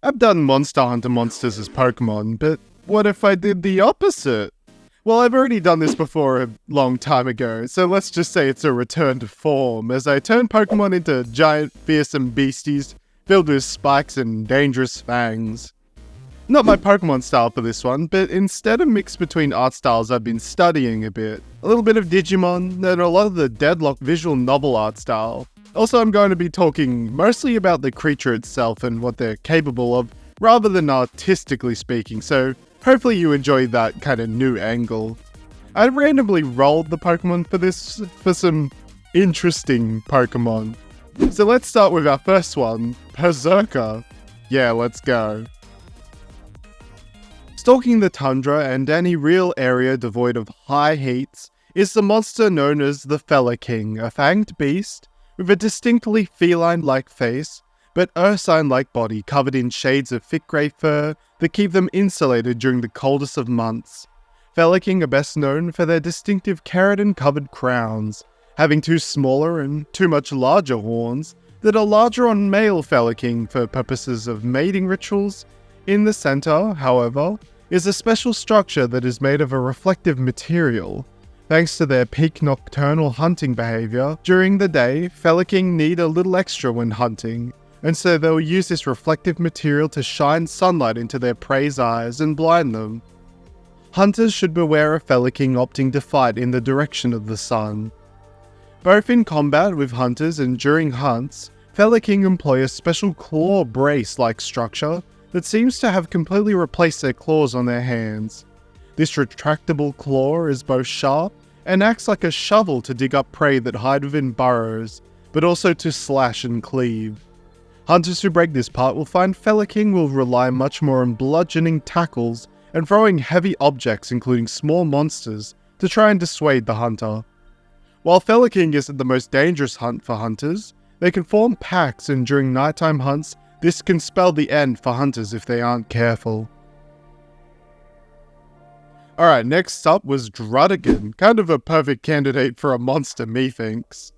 I've done Monster Hunter monsters as Pokemon, but what if I did the opposite? Well, I've already done this before a long time ago, so let's just say it's a return to form, as I turn Pokemon into giant, fearsome beasties filled with spikes and dangerous fangs. Not my Pokemon style for this one, but instead a mix between art styles I've been studying a bit. A little bit of Digimon, and a lot of the Deadlock visual novel art style. Also, I'm going to be talking mostly about the creature itself and what they're capable of, rather than artistically speaking, so hopefully you enjoy that kind of new angle. I randomly rolled the Pokemon for this, for some interesting Pokemon. So let's start with our first one, Perrserker. Yeah, let's go. Stalking the tundra and any real area devoid of high heats is the monster known as the Fella King, a fanged beast with a distinctly feline-like face, but ursine-like body covered in shades of thick grey fur that keep them insulated during the coldest of months. Fella King are best known for their distinctive keratin-covered crowns, having two smaller and two much larger horns that are larger on male Fella King for purposes of mating rituals. In the center, however, is a special structure that is made of a reflective material. Thanks to their peak nocturnal hunting behavior, during the day, Fella King need a little extra when hunting, and so they'll use this reflective material to shine sunlight into their prey's eyes and blind them. Hunters should beware of Fella King opting to fight in the direction of the sun. Both in combat with hunters and during hunts, Fella King employ a special claw brace-like structure that seems to have completely replaced their claws on their hands. This retractable claw is both sharp and acts like a shovel to dig up prey that hide within burrows, but also to slash and cleave. Hunters who break this part will find Fella King will rely much more on bludgeoning tackles and throwing heavy objects including small monsters to try and dissuade the hunter. While Fella King isn't the most dangerous hunt for hunters, they can form packs, and during nighttime hunts this can spell the end for hunters if they aren't careful. Alright, next up was Druddigon, kind of a perfect candidate for a monster, methinks.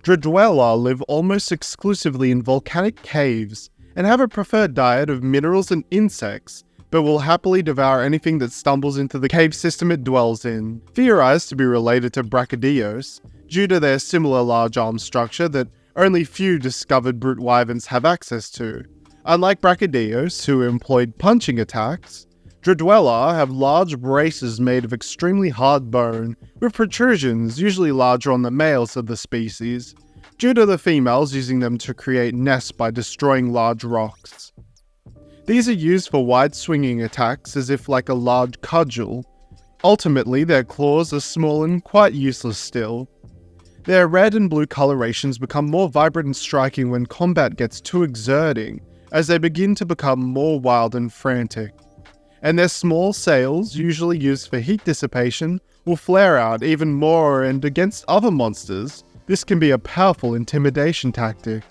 Druddigon live almost exclusively in volcanic caves, and have a preferred diet of minerals and insects, but will happily devour anything that stumbles into the cave system it dwells in, theorized to be related to Brachydios, due to their similar large arm structure that only few discovered brute wyverns have access to. Unlike Brachydios, who employed punching attacks, Druddigon have large braces made of extremely hard bone, with protrusions usually larger on the males of the species, due to the females using them to create nests by destroying large rocks. These are used for wide-swinging attacks as if like a large cudgel. Ultimately, their claws are small and quite useless still. Their red and blue colorations become more vibrant and striking when combat gets too exerting, as they begin to become more wild and frantic. And their small sails, usually used for heat dissipation, will flare out even more, and against other monsters, this can be a powerful intimidation tactic.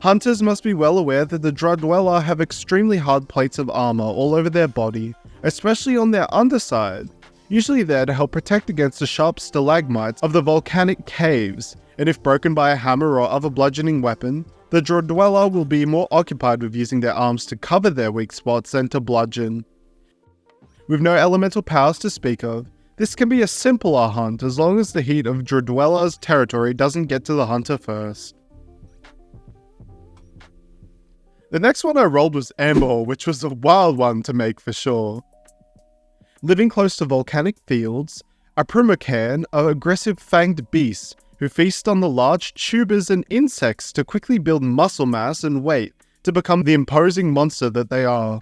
Hunters must be well aware that the Druddigon have extremely hard plates of armor all over their body, especially on their underside, usually there to help protect against the sharp stalagmites of the volcanic caves, and if broken by a hammer or other bludgeoning weapon, the Druddigon will be more occupied with using their arms to cover their weak spots than to bludgeon. With no elemental powers to speak of, this can be a simpler hunt as long as the heat of Druddigon's territory doesn't get to the hunter first. The next one I rolled was Emboar, which was a wild one to make for sure. Living close to volcanic fields, Perrserker are aggressive fanged beasts who feast on the large tubers and insects to quickly build muscle mass and weight to become the imposing monster that they are.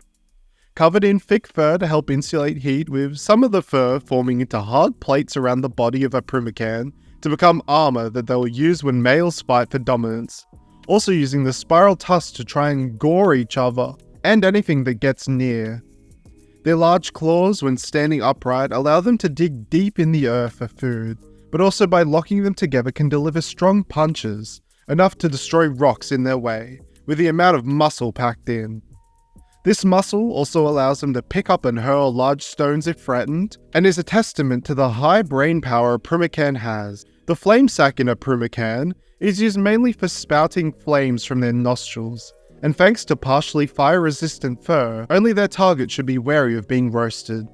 Covered in thick fur to help insulate heat, with some of the fur forming into hard plates around the body of Perrserker to become armor that they will use when males fight for dominance, also using the spiral tusks to try and gore each other and anything that gets near. Their large claws, when standing upright, allow them to dig deep in the earth for food, but also by locking them together can deliver strong punches, enough to destroy rocks in their way, with the amount of muscle packed in. This muscle also allows them to pick up and hurl large stones if threatened, and is a testament to the high brain power Perrserker has. The flame sac in a Perrserker is used mainly for spouting flames from their nostrils, and thanks to partially fire-resistant fur, only their target should be wary of being roasted.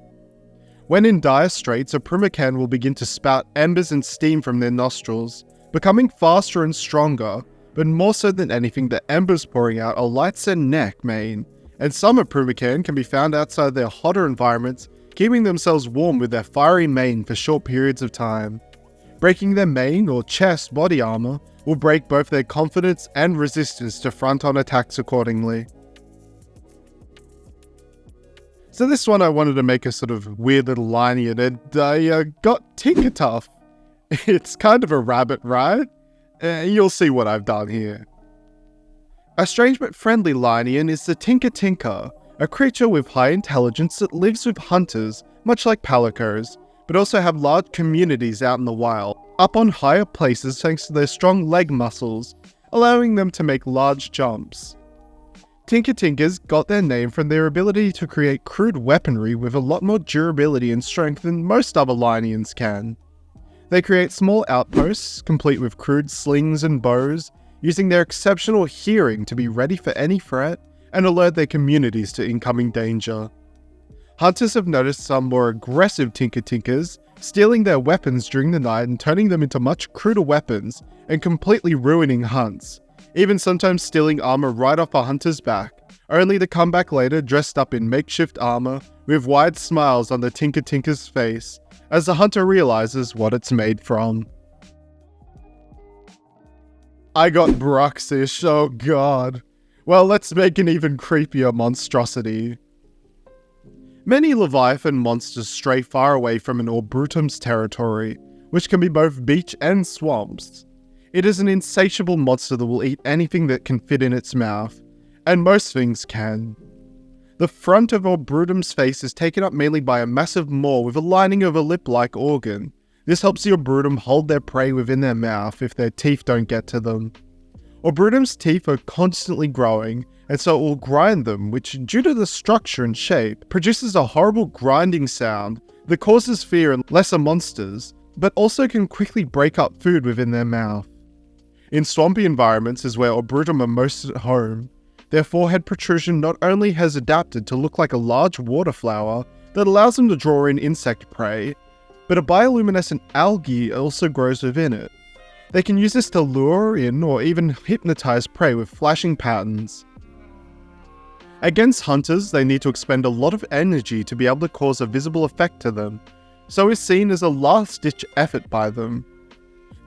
When in dire straits, a Primican will begin to spout embers and steam from their nostrils, becoming faster and stronger, but more so than anything, the embers pouring out are lights and neck main, and some Primican can be found outside their hotter environments, keeping themselves warm with their fiery mane for short periods of time. Breaking their mane or chest body armor will break both their confidence and resistance to front-on attacks accordingly. So this one I wanted to make a sort of weird little Linian, and I got Tinkatuff. It's kind of a rabbit, right? You'll see what I've done here. A strange but friendly Linian is the Tinka, a creature with high intelligence that lives with hunters, much like palicos, but also have large communities out in the wild, up on higher places thanks to their strong leg muscles, allowing them to make large jumps. Tinkas got their name from their ability to create crude weaponry with a lot more durability and strength than most other Linians can. They create small outposts, complete with crude slings and bows, using their exceptional hearing to be ready for any threat and alert their communities to incoming danger. Hunters have noticed some more aggressive Tinkas stealing their weapons during the night and turning them into much cruder weapons and completely ruining hunts, even sometimes stealing armor right off a hunter's back, only to come back later dressed up in makeshift armor with wide smiles on the Tinka's face as the hunter realizes what it's made from. I got Bruxish, oh god. Well, let's make an even creepier monstrosity. Many Leviathan monsters stray far away from an Arbrutum's territory, which can be both beach and swamps. It is an insatiable monster that will eat anything that can fit in its mouth, and most things can. The front of Arbrutum's face is taken up mainly by a massive maw with a lining of a lip-like organ. This helps the Arbrutum hold their prey within their mouth if their teeth don't get to them. Arbrutum's teeth are constantly growing, and so it will grind them, which, due to the structure and shape, produces a horrible grinding sound that causes fear in lesser monsters, but also can quickly break up food within their mouth. In swampy environments is where Arbrutum are most at home. Their forehead protrusion not only has adapted to look like a large water flower that allows them to draw in insect prey, but a bioluminescent algae also grows within it. They can use this to lure in or even hypnotize prey with flashing patterns. Against hunters, they need to expend a lot of energy to be able to cause a visible effect to them, so is seen as a last-ditch effort by them.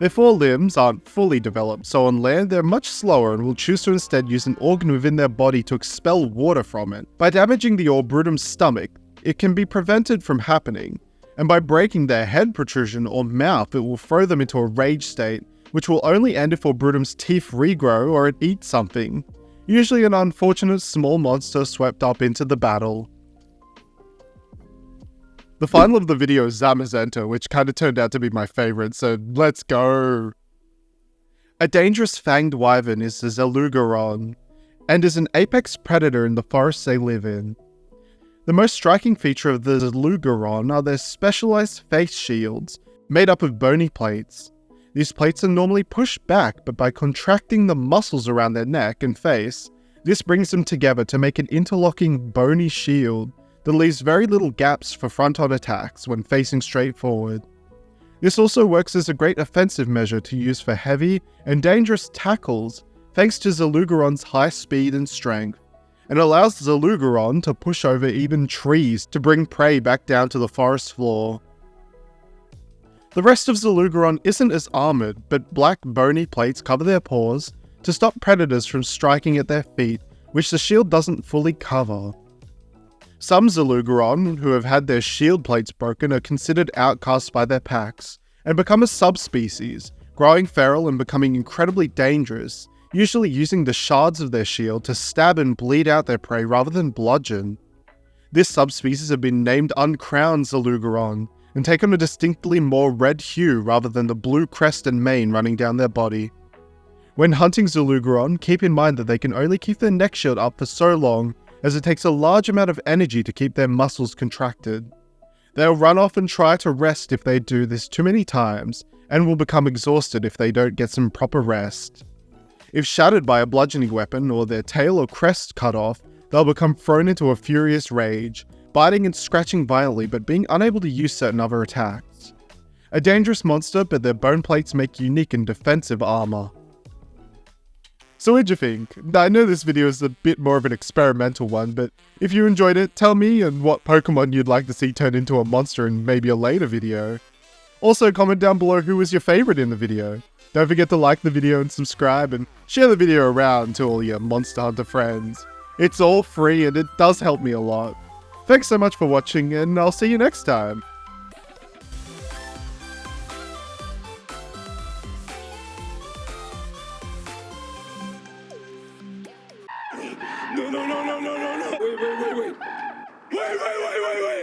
Their forelimbs aren't fully developed, so on land they're much slower and will choose to instead use an organ within their body to expel water from it. By damaging the Arbrutum's stomach, it can be prevented from happening, and by breaking their head protrusion or mouth it will throw them into a rage state, which will only end if Arbrutum's teeth regrow or it eats something, usually an unfortunate small monster swept up into the battle. The final of the video is Zamazenta, which kinda turned out to be my favourite, so let's go! A dangerous fanged wyvern is the Zinogre, and is an apex predator in the forests they live in. The most striking feature of the Zinogre are their specialised face shields, made up of bony plates. These plates are normally pushed back, but by contracting the muscles around their neck and face, this brings them together to make an interlocking bony shield that leaves very little gaps for front-on attacks when facing straight forward. This also works as a great offensive measure to use for heavy and dangerous tackles thanks to Zinogre's high speed and strength, and allows Zinogre to push over even trees to bring prey back down to the forest floor. The rest of Zinogre isn't as armoured, but black bony plates cover their paws to stop predators from striking at their feet, which the shield doesn't fully cover. Some Zinogre who have had their shield plates broken are considered outcasts by their packs, and become a subspecies, growing feral and becoming incredibly dangerous, usually using the shards of their shield to stab and bleed out their prey rather than bludgeon. This subspecies have been named uncrowned Zinogre, and take on a distinctly more red hue rather than the blue crest and mane running down their body. When hunting Zinogre, keep in mind that they can only keep their neck shield up for so long, as it takes a large amount of energy to keep their muscles contracted. They'll run off and try to rest if they do this too many times, and will become exhausted if they don't get some proper rest. If shattered by a bludgeoning weapon or their tail or crest cut off, they'll become thrown into a furious rage, biting and scratching violently but being unable to use certain other attacks. A dangerous monster, but their bone plates make unique and defensive armor. So what'd you think? I know this video is a bit more of an experimental one, but if you enjoyed it, tell me and what Pokemon you'd like to see turn into a monster in maybe a later video. Also comment down below who was your favorite in the video. Don't forget to like the video and subscribe, and share the video around to all your Monster Hunter friends. It's all free and it does help me a lot. Thanks so much for watching, and I'll see you next time. No. Wait.